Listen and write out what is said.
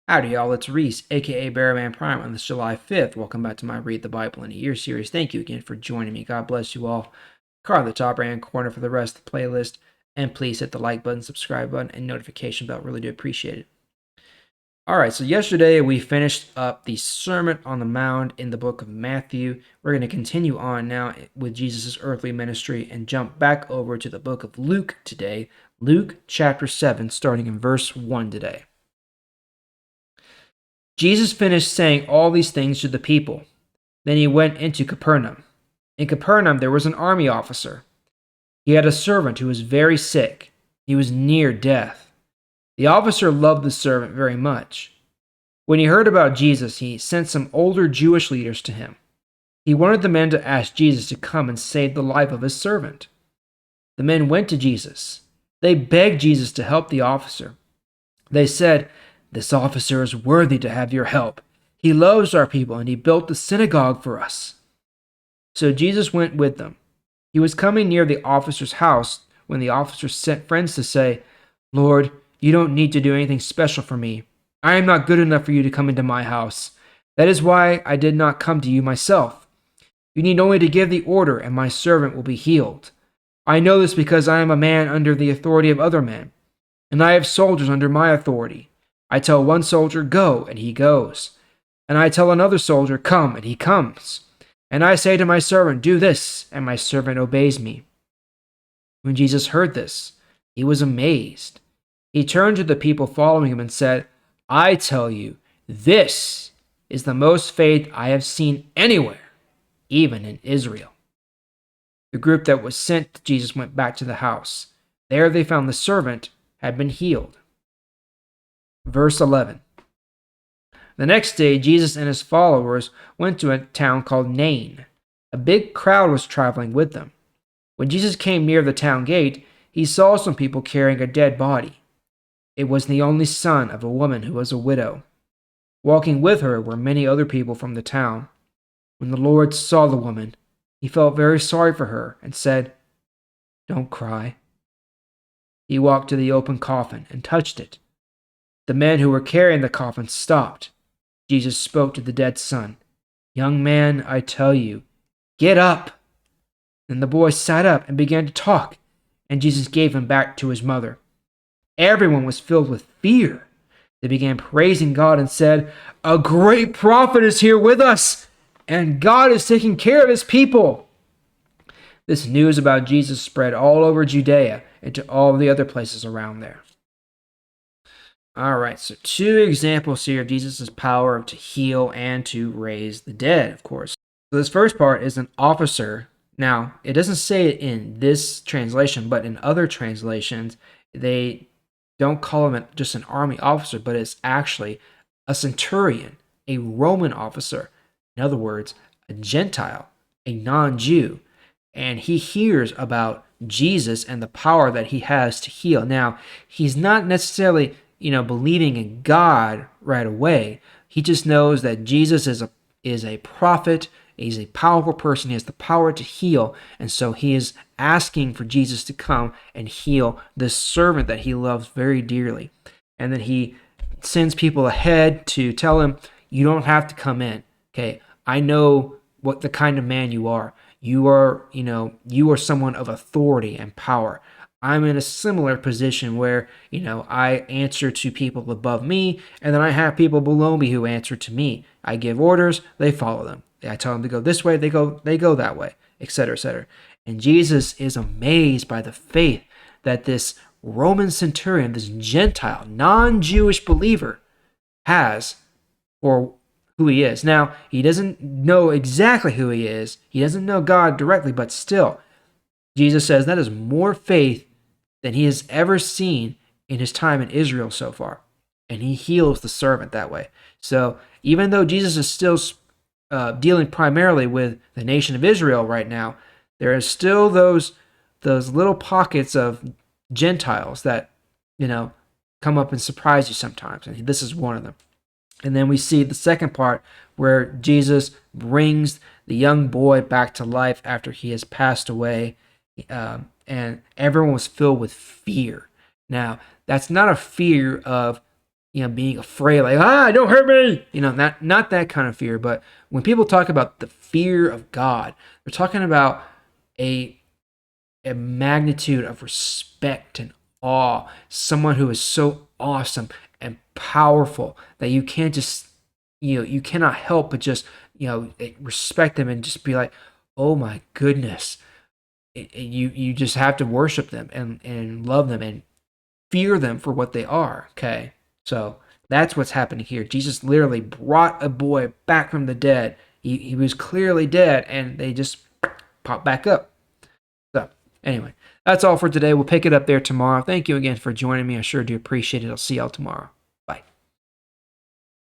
Howdy, y'all. It's Reese, aka Bearman Prime, on this July 5th. Welcome back to my Read the Bible in a Year series. Thank you again for joining me. God bless you all. Card in the top right hand corner for the rest of the playlist. And please hit the like button, subscribe button, and notification bell. Really do appreciate it. Alright, so yesterday we finished up the Sermon on the Mount in the book of Matthew. We're going to continue on now with Jesus' earthly ministry and jump back over to the book of Luke today. Luke chapter 7, starting in verse 1 today. Jesus finished saying all these things to the people. Then he went into Capernaum. In Capernaum there was an army officer. He had a servant who was very sick. He was near death. The officer loved the servant very much. When he heard about Jesus, he sent some older Jewish leaders to him. He wanted the men to ask Jesus to come and save the life of his servant. The men went to Jesus. They begged Jesus to help the officer. They said, "This officer is worthy to have your help. He loves our people, and he built the synagogue for us." So Jesus went with them. He was coming near the officer's house when the officer sent friends to say, "Lord, you don't need to do anything special for me. I am not good enough for you to come into my house. That is why I did not come to you myself. You need only to give the order, and my servant will be healed. I know this because I am a man under the authority of other men, and I have soldiers under my authority. I tell one soldier, 'Go,' and he goes. And I tell another soldier, 'Come,' and he comes. And I say to my servant, 'Do this,' and my servant obeys me." When Jesus heard this, he was amazed. He turned to the people following him and said, "I tell you, this is the most faith I have seen anywhere, even in Israel." The group that was sent to Jesus went back to the house. There they found the servant had been healed. Verse 11. The next day, Jesus and his followers went to a town called Nain. A big crowd was traveling with them. When Jesus came near the town gate, he saw some people carrying a dead body. It was the only son of a woman who was a widow. Walking with her were many other people from the town. When the Lord saw the woman, he felt very sorry for her and said, "Don't cry." He walked to the open coffin and touched it. The men who were carrying the coffin stopped. Jesus spoke to the dead son. "Young man, I tell you, get up." Then the boy sat up and began to talk, and Jesus gave him back to his mother. Everyone was filled with fear. They began praising God and said, "A great prophet is here with us, and God is taking care of his people." This news about Jesus spread all over Judea and to all the other places around there. All right, so two examples here of Jesus' power to heal and to raise the dead, of course. So this first part is an officer. Now, it doesn't say it in this translation, but in other translations, they don't call him just an army officer, but it's actually a centurion, a Roman officer. In other words, a Gentile, a non-Jew. And he hears about Jesus and the power that he has to heal. Now, he's not necessarily believing in God right away. He just knows that Jesus is a prophet. He's a powerful person. He has the power to heal. And so he is asking for Jesus to come and heal this servant that he loves very dearly. And then he sends people ahead to tell him, "You don't have to come in. Okay, I know what the kind of man you are. You are someone of authority and power. I'm in a similar position where, I answer to people above me, and then I have people below me who answer to me. I give orders, they follow them. I tell them to go this way, they go that way, etc., etc." And Jesus is amazed by the faith that this Roman centurion, this Gentile, non-Jewish believer, has for who he is. Now, he doesn't know exactly who he is. He doesn't know God directly, but still, Jesus says that is more faith than he has ever seen in his time in Israel so far. And he heals the servant that way. So even though Jesus is still dealing primarily with the nation of Israel right now, there are still those little pockets of Gentiles that, come up and surprise you sometimes. And this is one of them. And then we see the second part where Jesus brings the young boy back to life after he has passed away. And everyone was filled with fear. Now, that's not a fear of, being afraid, like, don't hurt me. Not that kind of fear. But when people talk about the fear of God, they're talking about a a magnitude of respect and awe. Someone who is so awesome and powerful that you can't just, you cannot help but just, respect them and just be like, oh my goodness. You just have to worship them and love them and fear them for what they are. Okay. So that's what's happening here. Jesus literally brought a boy back from the dead. He was clearly dead and they just popped back up. So, anyway, that's all for today. We'll pick it up there tomorrow. Thank you again for joining me. I sure do appreciate it. I'll see y'all tomorrow.